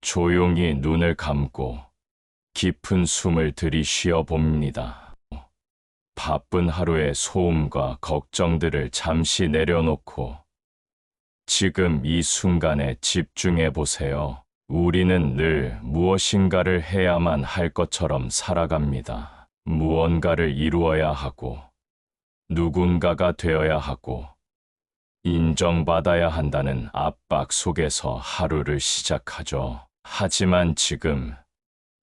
조용히 눈을 감고 깊은 숨을 들이쉬어 봅니다. 바쁜 하루의 소음과 걱정들을 잠시 내려놓고 지금 이 순간에 집중해 보세요. 우리는 늘 무엇인가를 해야만 할 것처럼 살아갑니다. 무언가를 이루어야 하고, 누군가가 되어야 하고, 인정받아야 한다는 압박 속에서 하루를 시작하죠. 하지만 지금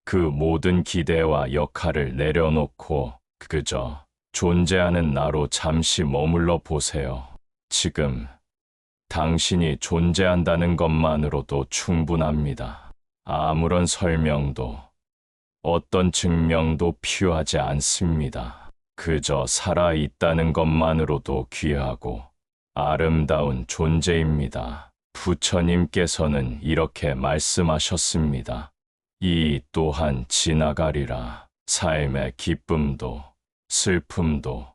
그 모든 기대와 역할을 내려놓고 그저 존재하는 나로 잠시 머물러 보세요. 지금 당신이 존재한다는 것만으로도 충분합니다. 아무런 설명도 어떤 증명도 필요하지 않습니다. 그저 살아있다는 것만으로도 귀하고 아름다운 존재입니다. 부처님께서는 이렇게 말씀하셨습니다. 이 또한 지나가리라. 삶의 기쁨도 슬픔도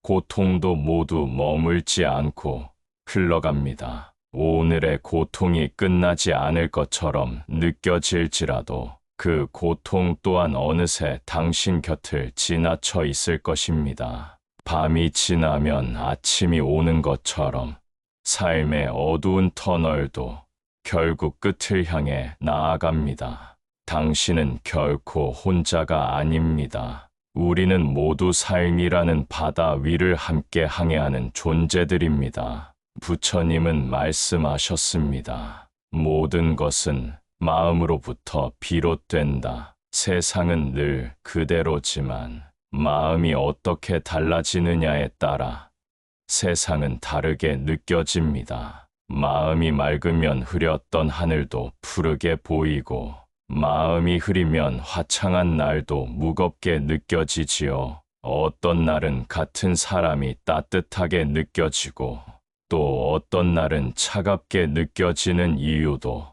고통도 모두 머물지 않고 흘러갑니다. 오늘의 고통이 끝나지 않을 것처럼 느껴질지라도 그 고통 또한 어느새 당신 곁을 지나쳐 있을 것입니다. 밤이 지나면 아침이 오는 것처럼 삶의 어두운 터널도 결국 끝을 향해 나아갑니다. 당신은 결코 혼자가 아닙니다. 우리는 모두 삶이라는 바다 위를 함께 항해하는 존재들입니다. 부처님은 말씀하셨습니다. 모든 것은 마음으로부터 비롯된다. 세상은 늘 그대로지만 마음이 어떻게 달라지느냐에 따라 세상은 다르게 느껴집니다. 마음이 맑으면 흐렸던 하늘도 푸르게 보이고 마음이 흐리면 화창한 날도 무겁게 느껴지지요. 어떤 날은 같은 사람이 따뜻하게 느껴지고 또 어떤 날은 차갑게 느껴지는 이유도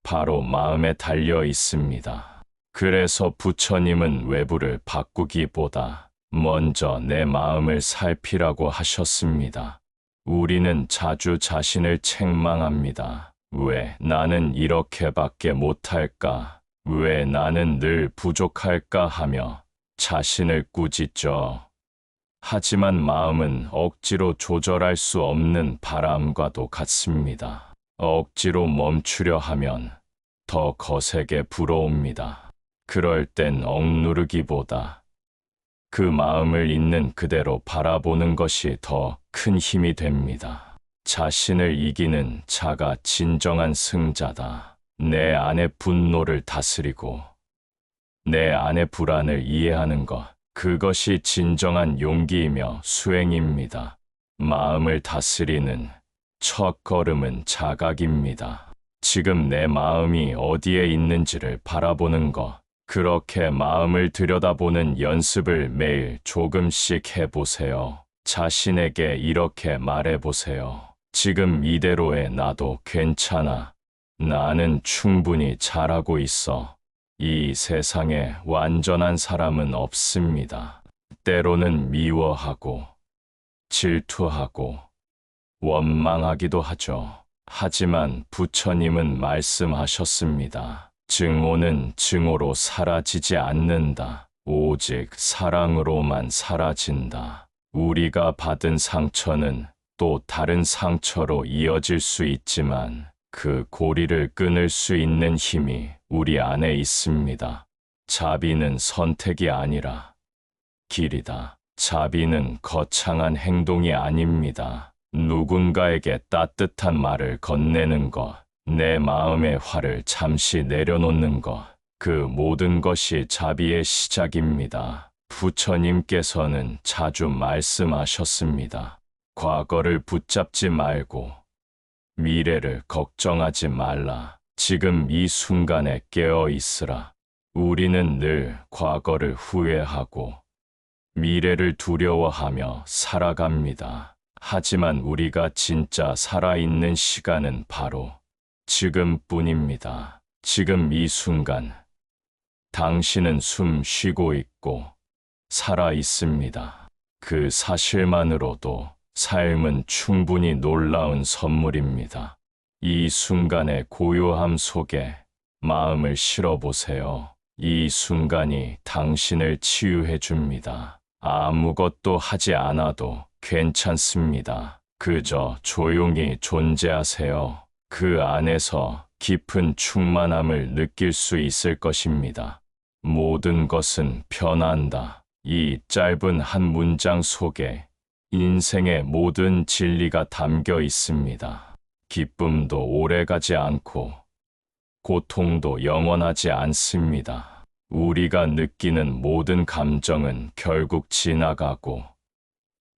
바로 마음에 달려 있습니다. 그래서 부처님은 외부를 바꾸기보다 먼저 내 마음을 살피라고 하셨습니다. 우리는 자주 자신을 책망합니다. 왜 나는 이렇게밖에 못할까? 왜 나는 늘 부족할까 하며 자신을 꾸짖죠. 하지만 마음은 억지로 조절할 수 없는 바람과도 같습니다. 억지로 멈추려 하면 더 거세게 불어옵니다. 그럴 땐 억누르기보다 그 마음을 있는 그대로 바라보는 것이 더 큰 힘이 됩니다. 자신을 이기는 자가 진정한 승자다. 내 안의 분노를 다스리고 내 안의 불안을 이해하는 것, 그것이 진정한 용기이며 수행입니다. 마음을 다스리는 첫 걸음은 자각입니다. 지금 내 마음이 어디에 있는지를 바라보는 것, 그렇게 마음을 들여다보는 연습을 매일 조금씩 해보세요. 자신에게 이렇게 말해보세요. 지금 이대로의 나도 괜찮아. 나는 충분히 잘하고 있어. 이 세상에 완전한 사람은 없습니다. 때로는 미워하고 질투하고 원망하기도 하죠. 하지만 부처님은 말씀하셨습니다. 증오는 증오로 사라지지 않는다. 오직 사랑으로만 사라진다. 우리가 받은 상처는 또 다른 상처로 이어질 수 있지만 그 고리를 끊을 수 있는 힘이 우리 안에 있습니다. 자비는 선택이 아니라 길이다. 자비는 거창한 행동이 아닙니다. 누군가에게 따뜻한 말을 건네는 것, 내 마음의 화를 잠시 내려놓는 것, 그 모든 것이 자비의 시작입니다. 부처님께서는 자주 말씀하셨습니다. 과거를 붙잡지 말고 미래를 걱정하지 말라. 지금 이 순간에 깨어 있으라. 우리는 늘 과거를 후회하고 미래를 두려워하며 살아갑니다. 하지만 우리가 진짜 살아있는 시간은 바로 지금뿐입니다. 지금 이 순간, 당신은 숨 쉬고 있고 살아 있습니다. 그 사실만으로도 삶은 충분히 놀라운 선물입니다. 이 순간의 고요함 속에 마음을 실어보세요. 이 순간이 당신을 치유해 줍니다. 아무것도 하지 않아도 괜찮습니다. 그저 조용히 존재하세요. 그 안에서 깊은 충만함을 느낄 수 있을 것입니다. 모든 것은 변한다. 이 짧은 한 문장 속에 인생의 모든 진리가 담겨 있습니다. 기쁨도 오래가지 않고 고통도 영원하지 않습니다. 우리가 느끼는 모든 감정은 결국 지나가고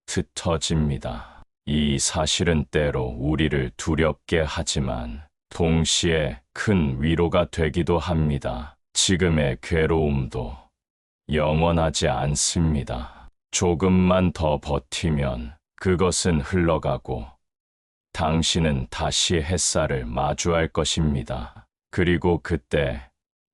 흩어집니다. 이 사실은 때로 우리를 두렵게 하지만 동시에 큰 위로가 되기도 합니다. 지금의 괴로움도 영원하지 않습니다. 조금만 더 버티면 그것은 흘러가고 당신은 다시 햇살을 마주할 것입니다. 그리고 그때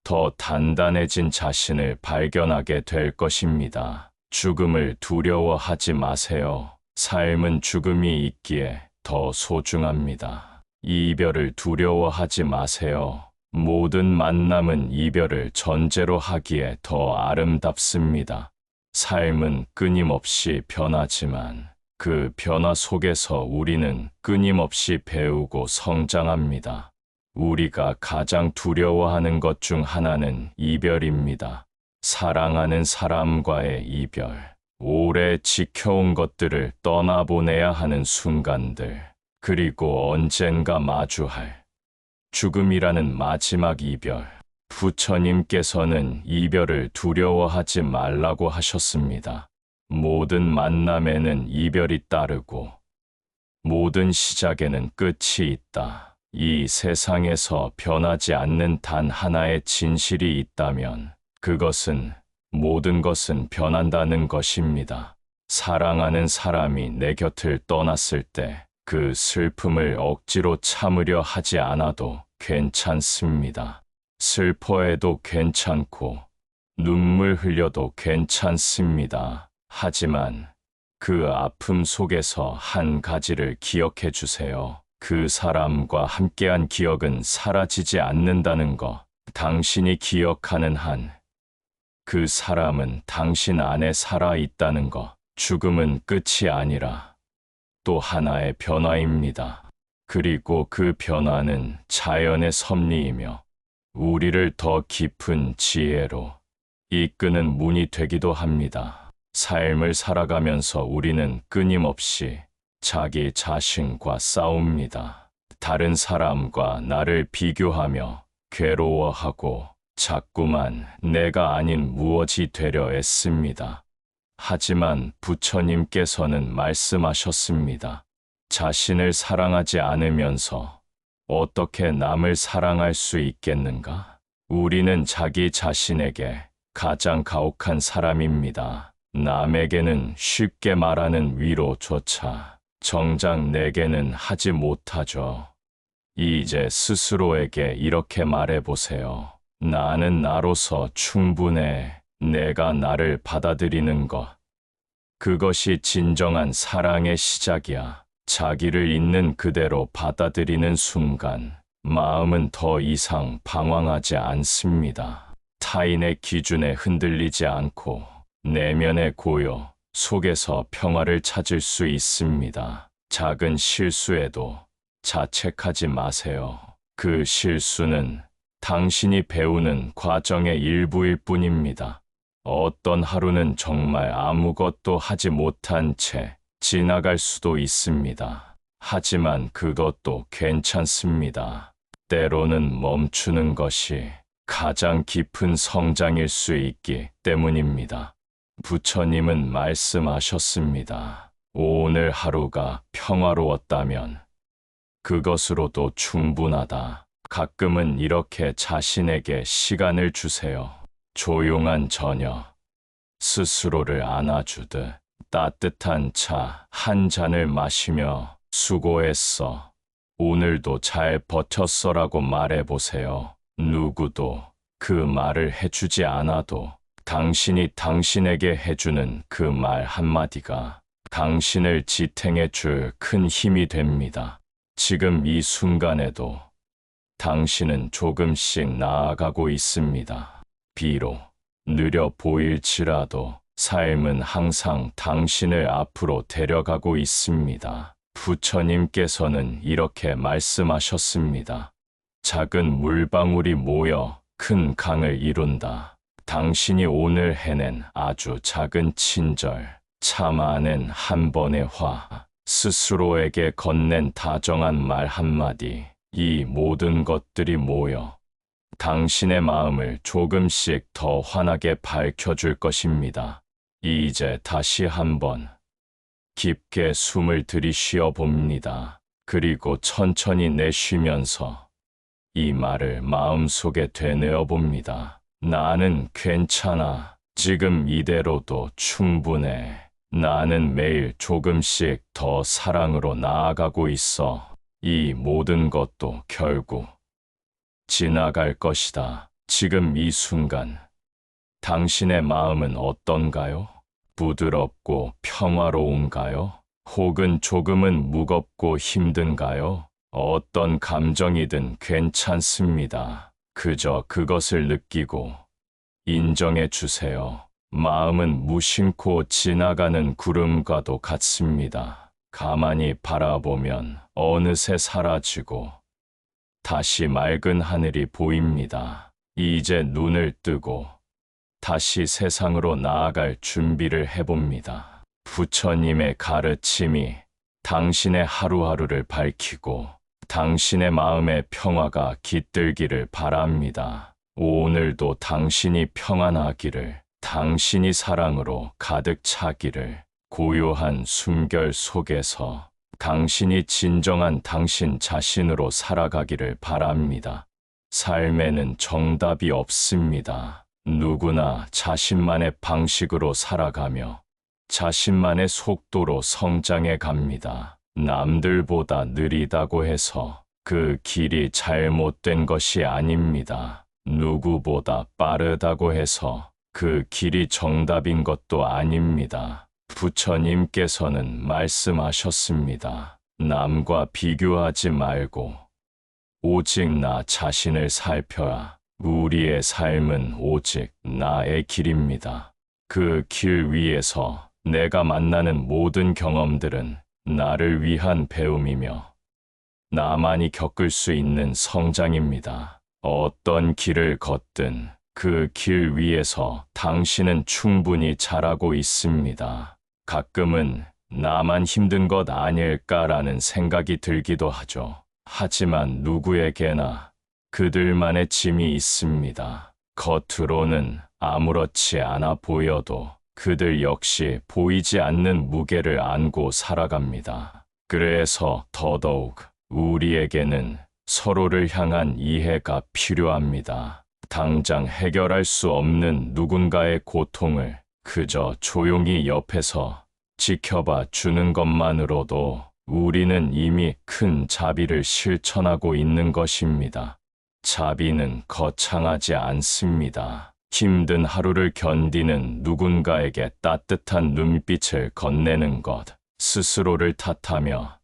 더 단단해진 자신을 발견하게 될 것입니다. 죽음을 두려워하지 마세요. 삶은 죽음이 있기에 더 소중합니다. 이별을 두려워하지 마세요. 모든 만남은 이별을 전제로 하기에 더 아름답습니다. 삶은 끊임없이 변하지만 그 변화 속에서 우리는 끊임없이 배우고 성장합니다. 우리가 가장 두려워하는 것 중 하나는 이별입니다. 사랑하는 사람과의 이별, 오래 지켜온 것들을 떠나보내야 하는 순간들, 그리고 언젠가 마주할 죽음이라는 마지막 이별. 부처님께서는 이별을 두려워하지 말라고 하셨습니다. 모든 만남에는 이별이 따르고 모든 시작에는 끝이 있다. 이 세상에서 변하지 않는 단 하나의 진실이 있다면 그것은 모든 것은 변한다는 것입니다. 사랑하는 사람이 내 곁을 떠났을 때 그 슬픔을 억지로 참으려 하지 않아도 괜찮습니다. 슬퍼해도 괜찮고 눈물 흘려도 괜찮습니다. 하지만 그 아픔 속에서 한 가지를 기억해 주세요. 그 사람과 함께한 기억은 사라지지 않는다는 것. 당신이 기억하는 한 그 사람은 당신 안에 살아 있다는 것. 죽음은 끝이 아니라 또 하나의 변화입니다. 그리고 그 변화는 자연의 섭리이며 우리를 더 깊은 지혜로 이끄는 문이 되기도 합니다. 삶을 살아가면서 우리는 끊임없이 자기 자신과 싸웁니다. 다른 사람과 나를 비교하며 괴로워하고 자꾸만 내가 아닌 무엇이 되려 애씁니다. 하지만 부처님께서는 말씀하셨습니다. 자신을 사랑하지 않으면서 어떻게 남을 사랑할 수 있겠는가? 우리는 자기 자신에게 가장 가혹한 사람입니다. 남에게는 쉽게 말하는 위로조차 정작 내게는 하지 못하죠. 이제 스스로에게 이렇게 말해보세요. 나는 나로서 충분해. 내가 나를 받아들이는 것. 그것이 진정한 사랑의 시작이야. 자기를 있는 그대로 받아들이는 순간, 마음은 더 이상 방황하지 않습니다. 타인의 기준에 흔들리지 않고 내면의 고요 속에서 평화를 찾을 수 있습니다. 작은 실수에도 자책하지 마세요. 그 실수는 당신이 배우는 과정의 일부일 뿐입니다. 어떤 하루는 정말 아무것도 하지 못한 채 지나갈 수도 있습니다. 하지만 그것도 괜찮습니다. 때로는 멈추는 것이 가장 깊은 성장일 수 있기 때문입니다. 부처님은 말씀하셨습니다. 오늘 하루가 평화로웠다면 그것으로도 충분하다. 가끔은 이렇게 자신에게 시간을 주세요. 조용한 저녁, 스스로를 안아주듯 따뜻한 차 한 잔을 마시며 수고했어. 오늘도 잘 버텼어라고 말해보세요. 누구도 그 말을 해주지 않아도 당신이 당신에게 해주는 그 말 한마디가 당신을 지탱해 줄 큰 힘이 됩니다. 지금 이 순간에도 당신은 조금씩 나아가고 있습니다. 비록 느려 보일지라도 삶은 항상 당신을 앞으로 데려가고 있습니다. 부처님께서는 이렇게 말씀하셨습니다. 작은 물방울이 모여 큰 강을 이룬다. 당신이 오늘 해낸 아주 작은 친절, 참아낸 한 번의 화, 스스로에게 건넨 다정한 말 한마디, 이 모든 것들이 모여 당신의 마음을 조금씩 더 환하게 밝혀줄 것입니다. 이제 다시 한번 깊게 숨을 들이쉬어 봅니다. 그리고 천천히 내쉬면서 이 말을 마음속에 되뇌어 봅니다. 나는 괜찮아. 지금 이대로도 충분해. 나는 매일 조금씩 더 사랑으로 나아가고 있어. 이 모든 것도 결국 지나갈 것이다. 지금 이 순간, 당신의 마음은 어떤가요? 부드럽고 평화로운가요? 혹은 조금은 무겁고 힘든가요? 어떤 감정이든 괜찮습니다. 그저 그것을 느끼고 인정해 주세요. 마음은 무심코 지나가는 구름과도 같습니다. 가만히 바라보면 어느새 사라지고 다시 맑은 하늘이 보입니다. 이제 눈을 뜨고 다시 세상으로 나아갈 준비를 해봅니다. 부처님의 가르침이 당신의 하루하루를 밝히고 당신의 마음의 평화가 깃들기를 바랍니다. 오늘도 당신이 평안하기를, 당신이 사랑으로 가득 차기를, 고요한 숨결 속에서 당신이 진정한 당신 자신으로 살아가기를 바랍니다. 삶에는 정답이 없습니다. 누구나 자신만의 방식으로 살아가며 자신만의 속도로 성장해 갑니다. 남들보다 느리다고 해서 그 길이 잘못된 것이 아닙니다. 누구보다 빠르다고 해서 그 길이 정답인 것도 아닙니다. 부처님께서는 말씀하셨습니다. 남과 비교하지 말고 오직 나 자신을 살펴라. 우리의 삶은 오직 나의 길입니다. 그 길 위에서 내가 만나는 모든 경험들은 나를 위한 배움이며 나만이 겪을 수 있는 성장입니다. 어떤 길을 걷든 그 길 위에서 당신은 충분히 잘하고 있습니다. 가끔은 나만 힘든 것 아닐까라는 생각이 들기도 하죠. 하지만 누구에게나 그들만의 짐이 있습니다. 겉으로는 아무렇지 않아 보여도 그들 역시 보이지 않는 무게를 안고 살아갑니다. 그래서 더더욱 우리에게는 서로를 향한 이해가 필요합니다. 당장 해결할 수 없는 누군가의 고통을 그저 조용히 옆에서 지켜봐 주는 것만으로도 우리는 이미 큰 자비를 실천하고 있는 것입니다. 자비는 거창하지 않습니다. 힘든 하루를 견디는 누군가에게 따뜻한 눈빛을 건네는 것, 스스로를 탓하며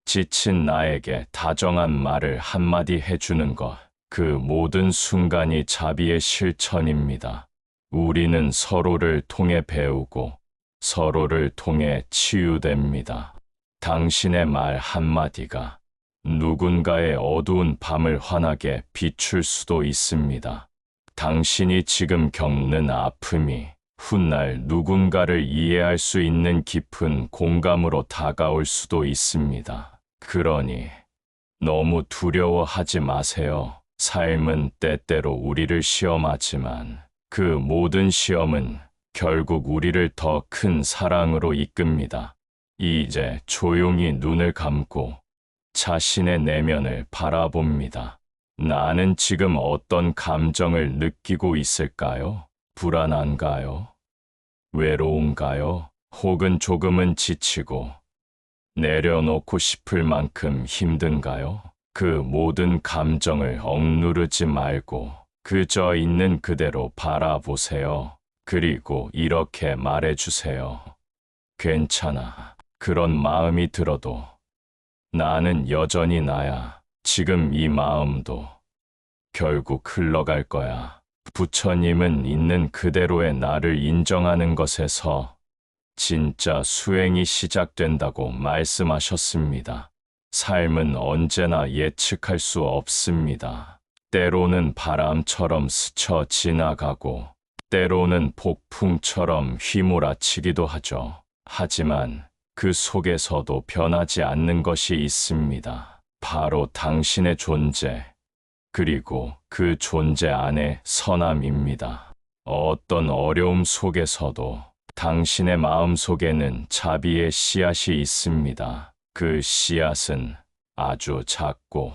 지친 나에게 다정한 말을 한마디 해주는 것, 그 모든 순간이 자비의 실천입니다. 우리는 서로를 통해 배우고 서로를 통해 치유됩니다. 당신의 말 한마디가 누군가의 어두운 밤을 환하게 비출 수도 있습니다. 당신이 지금 겪는 아픔이 훗날 누군가를 이해할 수 있는 깊은 공감으로 다가올 수도 있습니다. 그러니 너무 두려워하지 마세요. 삶은 때때로 우리를 시험하지만 그 모든 시험은 결국 우리를 더 큰 사랑으로 이끕니다. 이제 조용히 눈을 감고 자신의 내면을 바라봅니다. 나는 지금 어떤 감정을 느끼고 있을까요? 불안한가요? 외로운가요? 혹은 조금은 지치고 내려놓고 싶을 만큼 힘든가요? 그 모든 감정을 억누르지 말고 그저 있는 그대로 바라보세요. 그리고 이렇게 말해주세요. 괜찮아. 그런 마음이 들어도 나는 여전히 나야. 지금 이 마음도 결국 흘러갈 거야. 부처님은 있는 그대로의 나를 인정하는 것에서 진짜 수행이 시작된다고 말씀하셨습니다. 삶은 언제나 예측할 수 없습니다. 때로는 바람처럼 스쳐 지나가고, 때로는 폭풍처럼 휘몰아치기도 하죠. 하지만 그 속에서도 변하지 않는 것이 있습니다. 바로 당신의 존재, 그리고 그 존재 안의 선함입니다. 어떤 어려움 속에서도 당신의 마음 속에는 자비의 씨앗이 있습니다. 그 씨앗은 아주 작고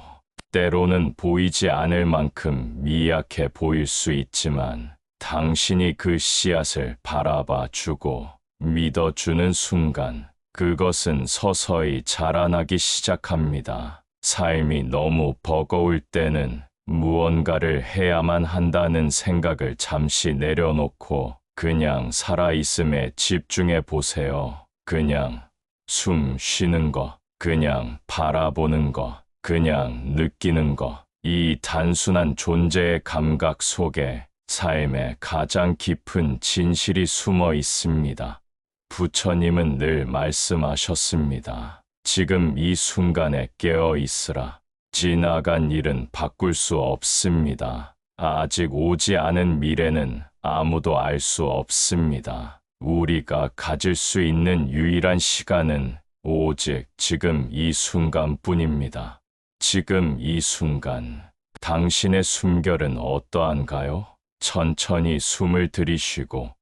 때로는 보이지 않을 만큼 미약해 보일 수 있지만, 당신이 그 씨앗을 바라봐 주고 믿어주는 순간 그것은 서서히 자라나기 시작합니다. 삶이 너무 버거울 때는 무언가를 해야만 한다는 생각을 잠시 내려놓고 그냥 살아있음에 집중해 보세요. 그냥 숨 쉬는 거, 그냥 바라보는 거, 그냥 느끼는 거. 이 단순한 존재의 감각 속에 삶의 가장 깊은 진실이 숨어 있습니다. 부처님은 늘 말씀하셨습니다. 지금 이 순간에 깨어 있으라. 지나간 일은 바꿀 수 없습니다. 아직 오지 않은 미래는 아무도 알 수 없습니다. 우리가 가질 수 있는 유일한 시간은 오직 지금 이 순간뿐입니다. 지금 이 순간, 당신의 숨결은 어떠한가요? 천천히 숨을 들이쉬고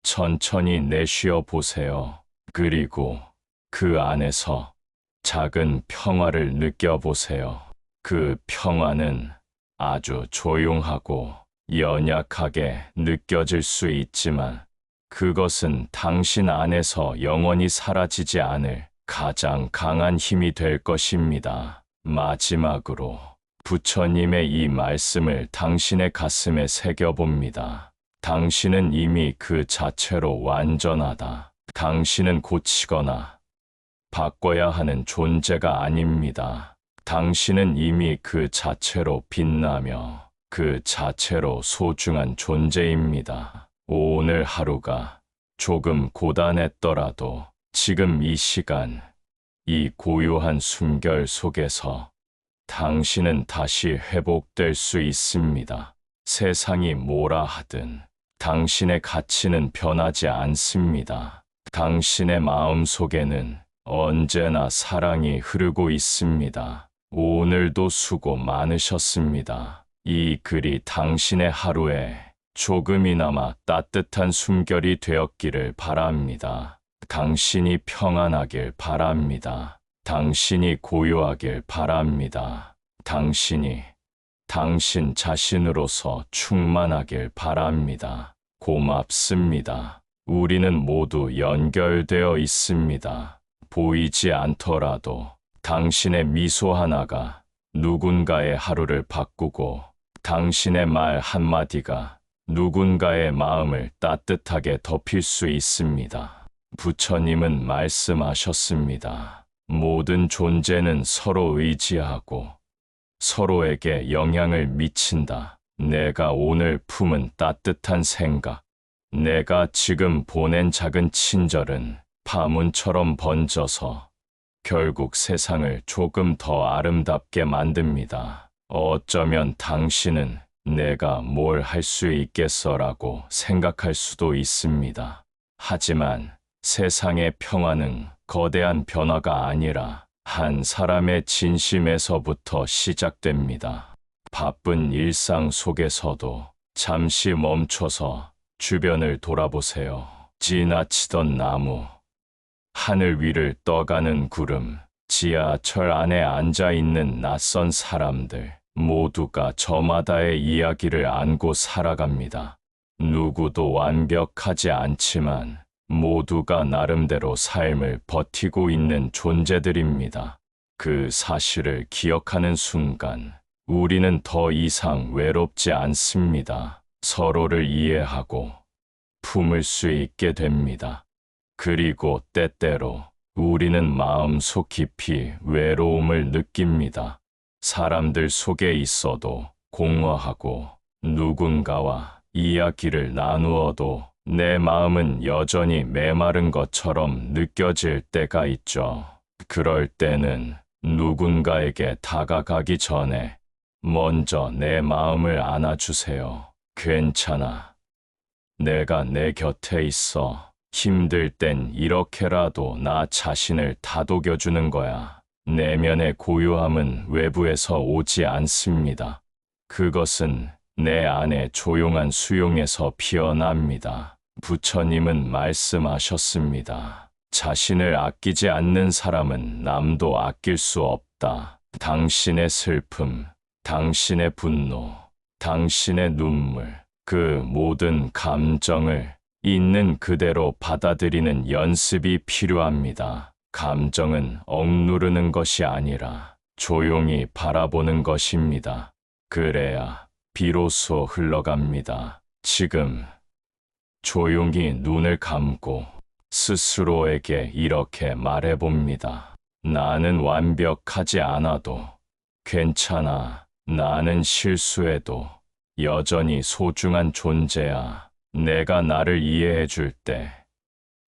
천천히 내쉬어 보세요. 그리고 그 안에서 작은 평화를 느껴보세요. 그 평화는 아주 조용하고 연약하게 느껴질 수 있지만, 그것은 당신 안에서 영원히 사라지지 않을 가장 강한 힘이 될 것입니다. 마지막으로 부처님의 이 말씀을 당신의 가슴에 새겨봅니다. 당신은 이미 그 자체로 완전하다. 당신은 고치거나 바꿔야 하는 존재가 아닙니다. 당신은 이미 그 자체로 빛나며 그 자체로 소중한 존재입니다. 오늘 하루가 조금 고단했더라도 지금 이 시간, 이 고요한 숨결 속에서 당신은 다시 회복될 수 있습니다. 세상이 뭐라 하든 당신의 가치는 변하지 않습니다. 당신의 마음 속에는 언제나 사랑이 흐르고 있습니다. 오늘도 수고 많으셨습니다. 이 글이 당신의 하루에 조금이나마 따뜻한 숨결이 되었기를 바랍니다. 당신이 평안하길 바랍니다. 당신이 고요하길 바랍니다. 당신이 당신 자신으로서 충만하길 바랍니다. 고맙습니다. 우리는 모두 연결되어 있습니다. 보이지 않더라도 당신의 미소 하나가 누군가의 하루를 바꾸고, 당신의 말 한마디가 누군가의 마음을 따뜻하게 덮일 수 있습니다. 부처님은 말씀하셨습니다. 모든 존재는 서로 의지하고 서로에게 영향을 미친다. 내가 오늘 품은 따뜻한 생각, 내가 지금 보낸 작은 친절은 파문처럼 번져서 결국 세상을 조금 더 아름답게 만듭니다. 어쩌면 당신은 내가 뭘 할 수 있겠어라고 생각할 수도 있습니다. 하지만 세상의 평화는 거대한 변화가 아니라 한 사람의 진심에서부터 시작됩니다. 바쁜 일상 속에서도 잠시 멈춰서 주변을 돌아보세요. 지나치던 나무, 하늘 위를 떠가는 구름, 지하철 안에 앉아있는 낯선 사람들, 모두가 저마다의 이야기를 안고 살아갑니다. 누구도 완벽하지 않지만 모두가 나름대로 삶을 버티고 있는 존재들입니다. 그 사실을 기억하는 순간 우리는 더 이상 외롭지 않습니다. 서로를 이해하고 품을 수 있게 됩니다. 그리고 때때로 우리는 마음속 깊이 외로움을 느낍니다. 사람들 속에 있어도 공허하고 누군가와 이야기를 나누어도 내 마음은 여전히 메마른 것처럼 느껴질 때가 있죠. 그럴 때는 누군가에게 다가가기 전에 먼저 내 마음을 안아주세요. 괜찮아. 내가 내 곁에 있어. 힘들 땐 이렇게라도 나 자신을 다독여주는 거야. 내면의 고요함은 외부에서 오지 않습니다. 그것은 내 안의 조용한 수용에서 피어납니다. 부처님은 말씀하셨습니다. 자신을 아끼지 않는 사람은 남도 아낄 수 없다. 당신의 슬픔, 당신의 분노, 당신의 눈물, 그 모든 감정을 있는 그대로 받아들이는 연습이 필요합니다. 감정은 억누르는 것이 아니라 조용히 바라보는 것입니다. 그래야 비로소 흘러갑니다. 지금 조용히 눈을 감고 스스로에게 이렇게 말해봅니다. 나는 완벽하지 않아도 괜찮아. 나는 실수해도 여전히 소중한 존재야. 내가 나를 이해해 줄 때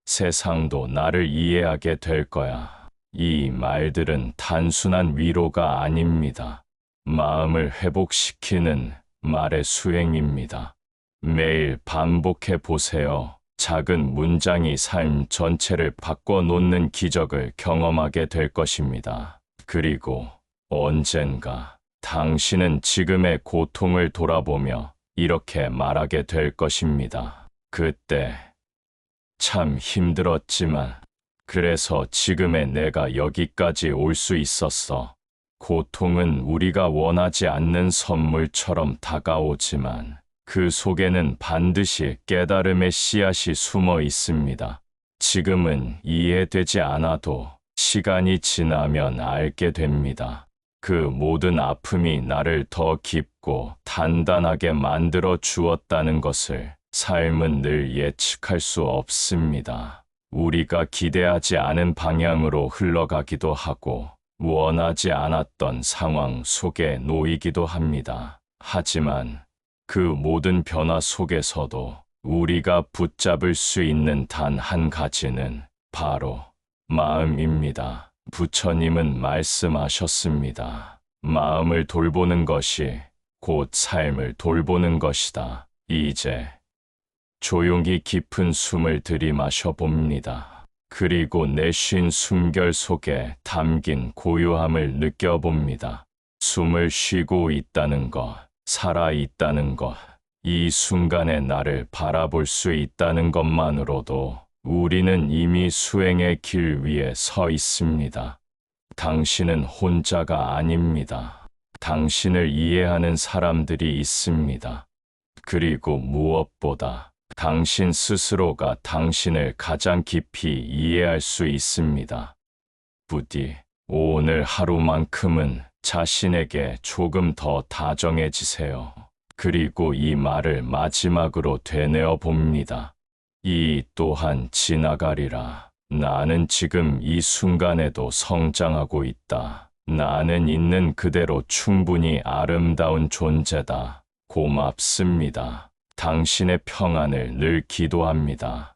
세상도 나를 이해하게 될 거야. 이 말들은 단순한 위로가 아닙니다. 마음을 회복시키는 말의 수행입니다. 매일 반복해 보세요. 작은 문장이 삶 전체를 바꿔놓는 기적을 경험하게 될 것입니다. 그리고 언젠가 당신은 지금의 고통을 돌아보며 이렇게 말하게 될 것입니다. 그때 참 힘들었지만 그래서 지금의 내가 여기까지 올 수 있었어. 고통은 우리가 원하지 않는 선물처럼 다가오지만 그 속에는 반드시 깨달음의 씨앗이 숨어 있습니다. 지금은 이해되지 않아도 시간이 지나면 알게 됩니다. 그 모든 아픔이 나를 더 깊고 단단하게 만들어 주었다는 것을 삶은 늘 예측할 수 없습니다. 우리가 기대하지 않은 방향으로 흘러가기도 하고 원하지 않았던 상황 속에 놓이기도 합니다. 하지만 그 모든 변화 속에서도 우리가 붙잡을 수 있는 단 한 가지는 바로 마음입니다. 부처님은 말씀하셨습니다. 마음을 돌보는 것이 곧 삶을 돌보는 것이다. 이제 조용히 깊은 숨을 들이마셔 봅니다. 그리고 내쉰 숨결 속에 담긴 고요함을 느껴봅니다. 숨을 쉬고 있다는 것, 살아 있다는 것, 이 순간에 나를 바라볼 수 있다는 것만으로도 우리는 이미 수행의 길 위에 서 있습니다. 당신은 혼자가 아닙니다. 당신을 이해하는 사람들이 있습니다. 그리고 무엇보다 당신 스스로가 당신을 가장 깊이 이해할 수 있습니다. 부디 오늘 하루만큼은 자신에게 조금 더 다정해지세요. 그리고 이 말을 마지막으로 되뇌어 봅니다. 이 또한 지나가리라. 나는 지금 이 순간에도 성장하고 있다. 나는 있는 그대로 충분히 아름다운 존재다. 고맙습니다. 당신의 평안을 늘 기도합니다.